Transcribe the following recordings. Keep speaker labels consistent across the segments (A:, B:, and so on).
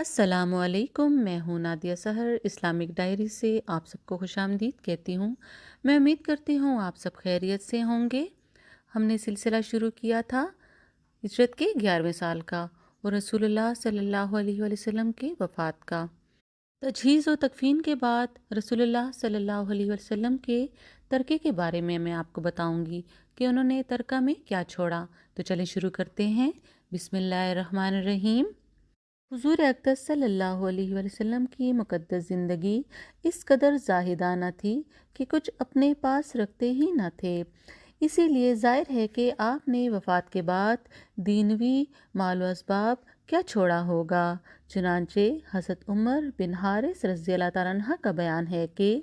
A: السلام علیکم، میں ہوں نادیہ سحر اسلامک ڈائری سے آپ سب کو خوش آمدید کہتی ہوں۔ میں امید کرتی ہوں آپ سب خیریت سے ہوں گے۔ ہم نے سلسلہ شروع کیا تھا ہجرت کے 11ویں سال کا اور رسول اللہ صلی اللہ علیہ وسلم کے وفات کا۔ تجہیز و تکفین کے بعد رسول اللہ صلی اللہ علیہ وسلم کے ترکے کے بارے میں آپ کو بتاؤں گی کہ انہوں نے ترکہ میں کیا چھوڑا۔ تو چلیں شروع کرتے ہیں۔ بسم اللہ الرحمن الرحیم۔ حضور اقدس صلی اللہ علیہ وسلم کی مقدس زندگی اس قدر زاہدانہ تھی کہ کچھ اپنے پاس رکھتے ہی نہ تھے۔ اسی لیے ظاہر ہے کہ آپ نے وفات کے بعد دینوی مال و اسباب کیا چھوڑا ہوگا۔ چنانچہ حضرت عمر بن حارث رضی اللہ تعالیٰ عنہ کا بیان ہے کہ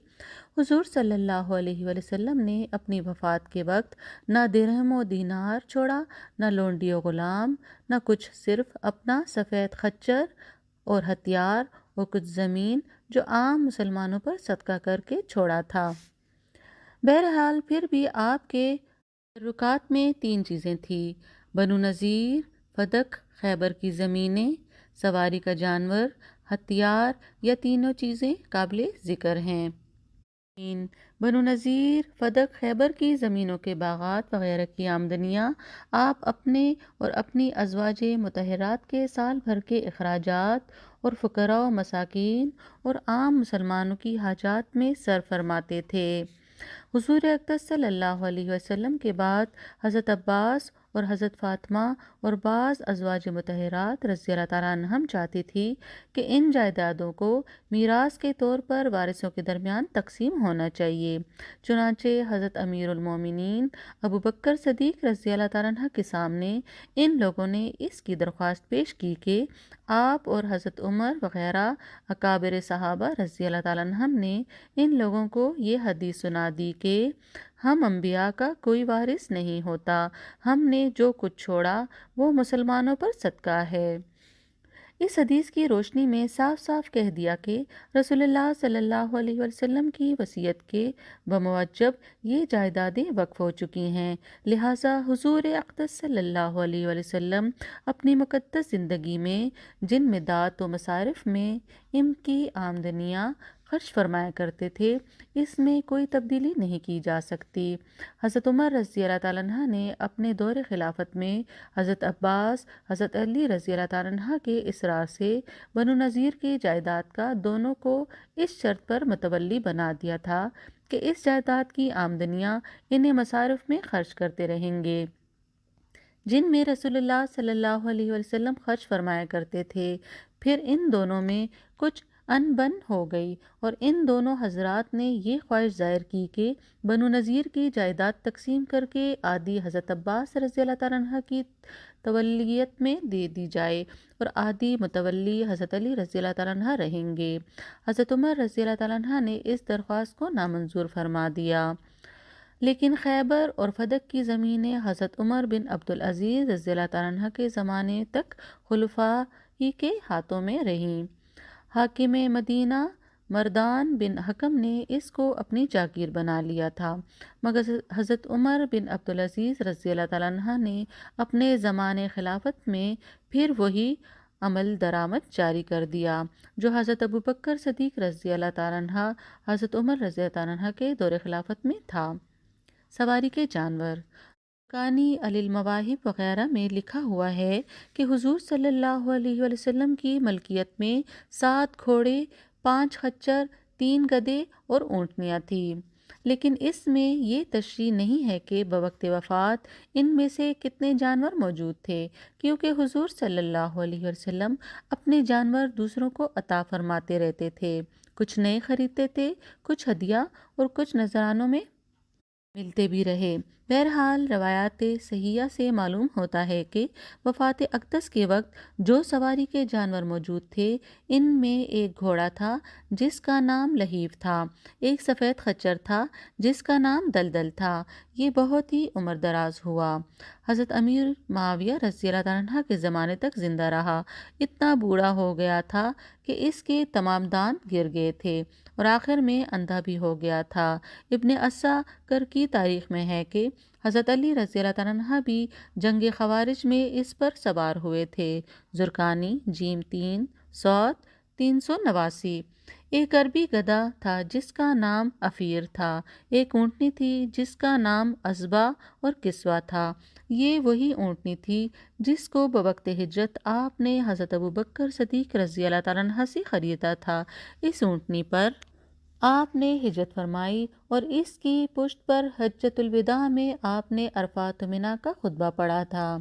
A: حضور صلی اللہ علیہ وسلم نے اپنی وفات کے وقت نہ درہم و دینار چھوڑا، نہ لونڈی و غلام، نہ کچھ، صرف اپنا سفید خچر اور ہتھیار اور کچھ زمین جو عام مسلمانوں پر صدقہ کر کے چھوڑا تھا۔ بہرحال پھر بھی آپ کے تبرکات میں 3 چیزیں تھیں: بنو نذیر، فدق، خیبر کی زمینیں، سواری کا جانور، ہتھیار۔ یہ تینوں چیزیں قابل ذکر ہیں۔ بنو نذیر، فدق، خیبر کی زمینوں کے باغات وغیرہ کی آمدنیاں آپ اپنے اور اپنی ازواج مطہرات کے سال بھر کے اخراجات اور فقراء و مساکین اور عام مسلمانوں کی حاجات میں صرف فرماتے تھے۔ حضور اقدس صلی اللہ علیہ وسلم کے بعد حضرت عباس اور حضرت فاطمہ اور بعض ازواج مطہرات رضی اللہ تعالیٰ عنہم چاہتی تھی کہ ان جائیدادوں کو میراث کے طور پر وارثوں کے درمیان تقسیم ہونا چاہیے۔ چنانچہ حضرت امیر المومنین ابو بکر صدیق رضی اللہ تعالیٰ عنہ کے سامنے ان لوگوں نے اس کی درخواست پیش کی کہ آپ اور حضرت عمر وغیرہ اکابر صحابہ رضی اللہ تعالیٰ عنہم نے ان لوگوں کو یہ حدیث سنا دی کہ ہم انبیاء کا کوئی وارث نہیں ہوتا، ہم نے جو کچھ چھوڑا وہ مسلمانوں پر صدقہ ہے۔ اس حدیث کی روشنی میں صاف صاف کہہ دیا کہ رسول اللہ صلی اللہ علیہ وسلم کی وصیت کے بموجب یہ جائیدادیں وقف ہو چکی ہیں، لہٰذا حضور اقدس صلی اللہ علیہ وسلم اپنی مقدس زندگی میں جن مدات و مصارف میں ان کی آمدنیاں خرچ فرمایا کرتے تھے اس میں کوئی تبدیلی نہیں کی جا سکتی۔ حضرت عمر رضی اللہ تعالیٰ عنہ نے اپنے دور خلافت میں حضرت عباس، حضرت علی رضی اللہ تعالیٰ عنہ کے اصرار سے بنو نذیر کی جائیداد کا دونوں کو اس شرط پر متولی بنا دیا تھا کہ اس جائیداد کی آمدنیاں انہیں مصارف میں خرچ کرتے رہیں گے جن میں رسول اللہ صلی اللہ علیہ وسلم خرچ فرمایا کرتے تھے۔ پھر ان دونوں میں کچھ ان بن ہو گئی اور ان دونوں حضرات نے یہ خواہش ظاہر کی کہ بنو نذیر کی جائیداد تقسیم کر کے آدھی حضرت عباس رضی اللہ تعالیٰ عنہ کی تولیت میں دے دی جائے اور آدھی متولی حضرت علی رضی اللہ تعالیٰ عنہ رہیں گے۔ حضرت عمر رضی اللہ تعالیٰ عنہ نے اس درخواست کو نامنظور فرما دیا، لیکن خیبر اور فدق کی زمینیں حضرت عمر بن عبدالعزیز رضی اللہ تعالیٰ عنہ کے زمانے تک خلفاء ہی کے ہاتھوں میں رہیں۔ حاکم مدینہ مردان بن حکم نے اس کو اپنی جاگیر بنا لیا تھا، مگر حضرت عمر بن عبدالعزیز رضی اللہ تعالیٰ عنہ نے اپنے زمانے خلافت میں پھر وہی عمل درآمد جاری کر دیا جو حضرت ابو بکر صدیق رضی اللہ تعالیٰ عنہ، حضرت عمر رضی اللہ تعالیٰ عنہ کے دور خلافت میں تھا۔ سواری کے جانور کانی علی المواہب وغیرہ میں لکھا ہوا ہے کہ حضور صلی اللہ علیہ وسلم کی ملکیت میں 7 گھوڑے، 5 خچر، 3 گدھے اور اونٹنیاں تھیں، لیکن اس میں یہ تشریح نہیں ہے کہ بوقت وفات ان میں سے کتنے جانور موجود تھے، کیونکہ حضور صلی اللہ علیہ وسلم اپنے جانور دوسروں کو عطا فرماتے رہتے تھے، کچھ نئے خریدتے تھے، کچھ ہدیہ اور کچھ نذرانوں میں ملتے بھی رہے۔ بہرحال روایات صحیحہ سے معلوم ہوتا ہے کہ وفات اقدس کے وقت جو سواری کے جانور موجود تھے ان میں ایک گھوڑا تھا جس کا نام لہیف تھا، ایک سفید خچر تھا جس کا نام دلدل تھا، یہ بہت ہی عمر دراز ہوا۔ حضرت امیر معاویہ رضی اللہ تعالیٰ عنہ کے زمانے تک زندہ رہا، اتنا بوڑھا ہو گیا تھا کہ اس کے تمام دانت گر گئے تھے اور آخر میں اندھا بھی ہو گیا تھا۔ ابن عساکر کی تاریخ میں ہے کہ حضرت علی رضی اللہ تعالیٰ عنہ بھی جنگ خوارج میں اس پر سوار ہوئے تھے۔ زرقانی ج 3 صوت 389۔ ایک عربی گدھا تھا جس کا نام افیر تھا، ایک اونٹنی تھی جس کا نام ازبا اور کسوا تھا۔ یہ وہی اونٹنی تھی جس کو بوقت ہجرت آپ نے حضرت ابوبکر صدیق رضی اللہ تعالیٰ عنہ سے خریدا تھا۔ اس اونٹنی پر آپ نے ہجرت فرمائی اور اس کی پشت پر حجۃ الوداع میں آپ نے عرفات و منی کا خطبہ پڑھا تھا۔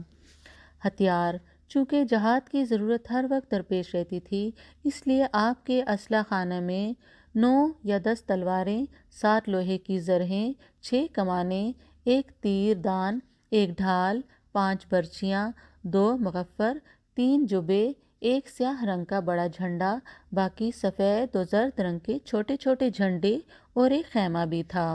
A: ہتھیار: چونکہ جہاد کی ضرورت ہر وقت درپیش رہتی تھی، اس لیے آپ کے اسلحہ خانہ میں 9 یا 10 تلواریں، 7 لوہے کی زرہیں، 6 کمانیں، 1 تیر دان، 1 ڈھال، 5 برچیاں، 2 مغفر، 3 جبے، 1 سیاہ رنگ کا بڑا جھنڈا، باقی سفید و زرد رنگ کے چھوٹے چھوٹے جھنڈے اور ایک خیمہ بھی تھا۔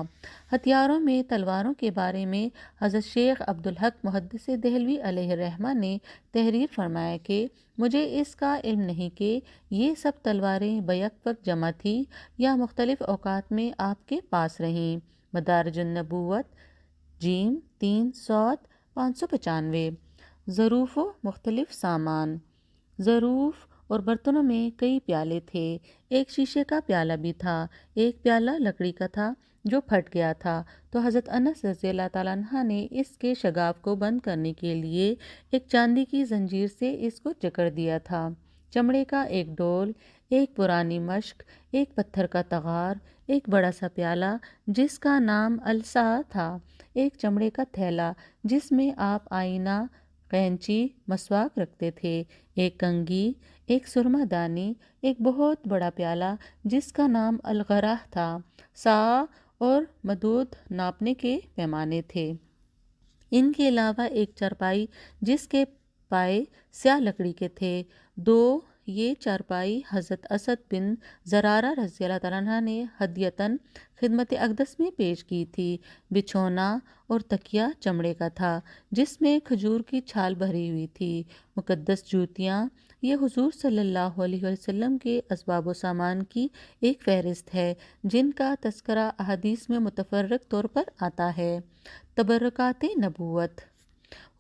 A: ہتھیاروں میں تلواروں کے بارے میں حضرت شیخ عبدالحق محدث دہلوی علیہ الرحمہ نے تحریر فرمایا کہ مجھے اس کا علم نہیں کہ یہ سب تلواریں بیک وقت جمع تھیں یا مختلف اوقات میں آپ کے پاس رہیں۔ مدارج النبوت جیم 3 صوت 595۔ ظروف و مختلف سامان: ظروف اور برتنوں میں کئی پیالے تھے، ایک شیشے کا پیالہ بھی تھا، ایک پیالہ لکڑی کا تھا جو پھٹ گیا تھا، تو حضرت انس رضی اللہ تعالیٰ عنہ نے اس کے شگاف کو بند کرنے کے لیے ایک چاندی کی زنجیر سے اس کو جکڑ دیا تھا۔ چمڑے کا ایک ڈول، ایک پرانی مشک، ایک پتھر کا تغار، ایک بڑا سا پیالہ جس کا نام السا تھا، ایک چمڑے کا تھیلا جس میں آپ آئینہ، قینچی، مسواک رکھتے تھے، ایک کنگھی، ایک سرما دانی، ایک بہت بڑا پیالہ جس کا نام الغراہ تھا، سا اور مدود ناپنے کے پیمانے تھے۔ ان کے علاوہ ایک چارپائی جس کے پائے سیاہ لکڑی کے تھے۔ 2 یہ چارپائی حضرت اسد بن زرارہ رضی اللہ تعالیٰ عنہ نے ہدیۃً خدمت اقدس میں پیش کی تھی۔ بچھونا اور تکیہ چمڑے کا تھا جس میں کھجور کی چھال بھری ہوئی تھی۔ مقدس جوتیاں: یہ حضور صلی اللہ علیہ وسلم کے اسباب و سامان کی ایک فہرست ہے جن کا تذکرہ احادیث میں متفرق طور پر آتا ہے۔ تبرکات نبوت: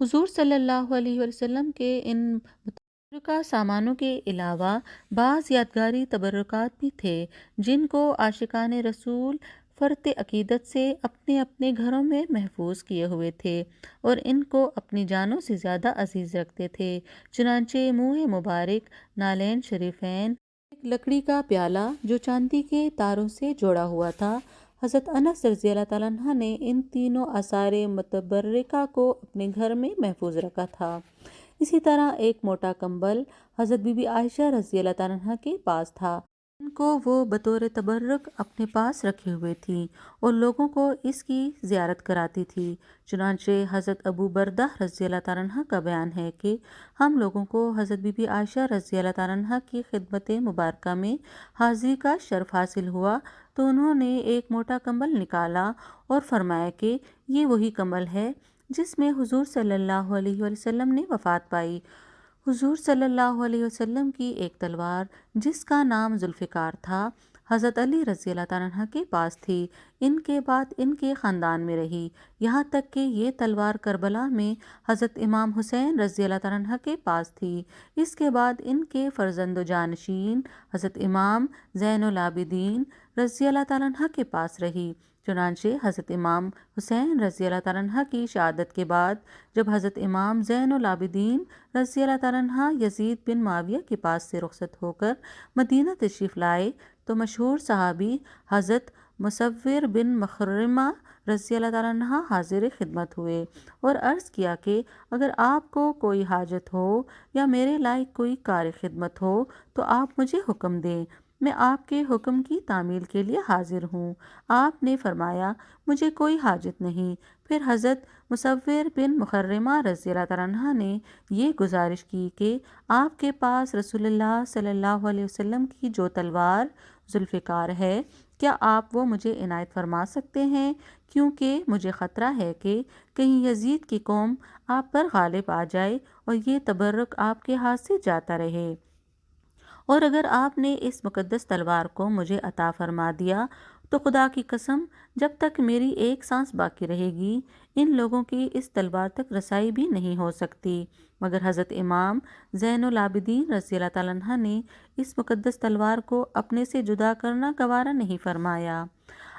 A: حضور صلی اللہ علیہ وسلم کے ان متبرکہ سامانوں کے علاوہ بعض یادگاری تبرکات بھی تھے جن کو عاشقان رسول فرط عقیدت سے اپنے اپنے گھروں میں محفوظ کیے ہوئے تھے اور ان کو اپنی جانوں سے زیادہ عزیز رکھتے تھے۔ چنانچہ منہ مبارک، نالین شریفین، ایک لکڑی کا پیالہ جو چاندی کے تاروں سے جوڑا ہوا تھا۔ حضرت انس رضی اللہ تعالیٰ عنہ نے ان تینوں آثار متبرکہ کو اپنے گھر میں محفوظ رکھا تھا۔ اسی طرح ایک موٹا کمبل حضرت بی بی عائشہ رضی اللہ تعالیٰ عنہ کے پاس تھا، ان کو وہ بطور تبرک اپنے پاس رکھے ہوئے تھیں اور لوگوں کو اس کی زیارت کراتی تھی۔ چنانچہ حضرت ابو بردہ رضی اللہ تعالیٰ عنہ کا بیان ہے کہ ہم لوگوں کو حضرت بی بی عائشہ رضی اللہ تعالیٰ عنہ کی خدمت مبارکہ میں حاضری کا شرف حاصل ہوا تو انہوں نے ایک موٹا کمبل نکالا اور فرمایا کہ یہ وہی کمبل ہے جس میں حضور صلی اللہ علیہ وسلم نے وفات پائی۔ حضور صلی اللہ علیہ وسلم کی ایک تلوار جس کا نام ذوالفقار تھا حضرت علی رضی اللہ تعالیٰ عنہ کے پاس تھی، ان کے بعد ان کے خاندان میں رہی، یہاں تک کہ یہ تلوار کربلا میں حضرت امام حسین رضی اللہ تعالیٰ عنہ کے پاس تھی۔ اس کے بعد ان کے فرزند و جانشین حضرت امام زین العابدین رضی اللہ تعالیٰ عنہ کے پاس رہی۔ چنانچہ حضرت امام حسین رضی اللہ تعالیٰ عنہ کی شہادت کے بعد جب حضرت امام زین العابدین رضی اللہ تعالیٰ عنہ یزید بن معاویہ کے پاس سے رخصت ہو کر مدینہ تشریف لائے تو مشہور صحابی حضرت مصور بن مخرمہ رضی اللہ تعالیٰ عنہ حاضر خدمت ہوئے اور عرض کیا کہ اگر آپ کو کوئی حاجت ہو یا میرے لائق کوئی کار خدمت ہو تو آپ مجھے حکم دیں، میں آپ کے حکم کی تعمیل کے لیے حاضر ہوں۔ آپ نے فرمایا مجھے کوئی حاجت نہیں۔ پھر حضرت مصور بن مخرمہ رضی اللہ تعالیٰ عنہ نے یہ گزارش کی کہ آپ کے پاس رسول اللہ صلی اللہ علیہ وسلم کی جو تلوار ذوالفقار ہے، کیا آپ وہ مجھے عنایت فرما سکتے ہیں، کیونکہ مجھے خطرہ ہے کہ کہیں یزید کی قوم آپ پر غالب آ جائے اور یہ تبرک آپ کے ہاتھ سے جاتا رہے، اور اگر آپ نے اس مقدس تلوار کو مجھے عطا فرما دیا تو خدا کی قسم جب تک میری ایک سانس باقی رہے گی ان لوگوں کی اس تلوار تک رسائی بھی نہیں ہو سکتی۔ مگر حضرت امام زین العابدین رضی اللہ تعالیٰ عنہ نے اس مقدس تلوار کو اپنے سے جدا کرنا گوارا نہیں فرمایا۔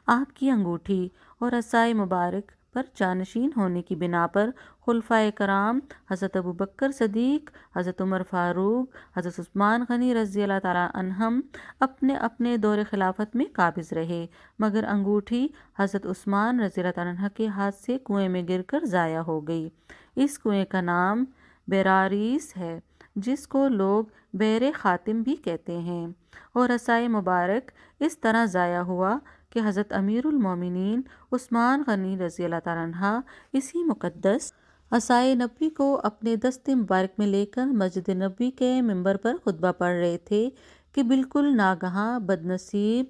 A: آپ کی انگوٹھی اور عصائے مبارک پر جانشین ہونے کی بنا پر خلفائے کرام حضرت ابوبکر صدیق، حضرت عمر فاروق، حضرت عثمان غنی رضی اللہ تعالیٰ عنہم اپنے اپنے دور خلافت میں قابض رہے، مگر انگوٹھی حضرت عثمان رضی اللہ تعالیٰ عنہ کے ہاتھ سے کنویں میں گر کر ضائع ہو گئی۔ اس کنویں کا نام بیراریس ہے، جس کو لوگ بیر خاتم بھی کہتے ہیں، اور عصائے مبارک اس طرح ضائع ہوا کہ حضرت امیر المومنین عثمان غنی رضی اللہ تعالیٰ عنہ اسی مقدس عصائے نبوی کو اپنے دست مبارک میں لے کر مسجد نبوی کے ممبر پر خطبہ پڑھ رہے تھے کہ بالکل ناگہاں بدنصیب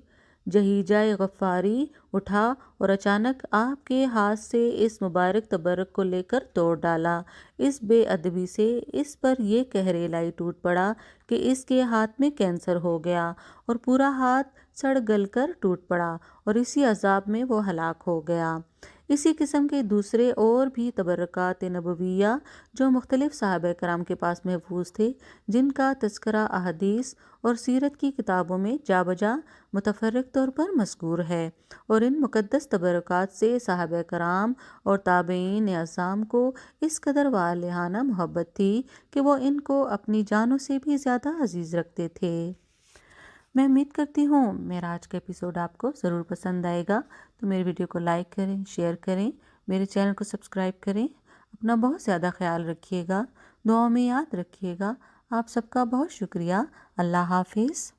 A: جہیجہ غفاری اٹھا اور اچانک آپ کے ہاتھ سے اس مبارک تبرک کو لے کر توڑ ڈالا۔ اس بے ادبی سے اس پر یہ قہر الہی ٹوٹ پڑا کہ اس کے ہاتھ میں کینسر ہو گیا اور پورا ہاتھ سڑ گل کر ٹوٹ پڑا اور اسی عذاب میں وہ ہلاک ہو گیا۔ اسی قسم کے دوسرے اور بھی تبرکات نبویہ جو مختلف صحابہ کرام کے پاس محفوظ تھے، جن کا تذکرہ احادیث اور سیرت کی کتابوں میں جا بجا متفرق طور پر مذکور ہے، اور ان مقدس تبرکات سے صحابہ کرام اور تابعین اعظام کو اس قدر والہانہ محبت تھی کہ وہ ان کو اپنی جانوں سے بھی زیادہ عزیز رکھتے تھے۔ میں امید کرتی ہوں میرا آج کا ایپیسوڈ آپ کو ضرور پسند آئے گا، تو میری ویڈیو کو لائک کریں، شیئر کریں، میرے چینل کو سبسکرائب کریں۔ اپنا بہت زیادہ خیال رکھیے گا، دعاؤں میں یاد رکھیے گا۔ آپ سب کا بہت شکریہ۔ اللہ حافظ۔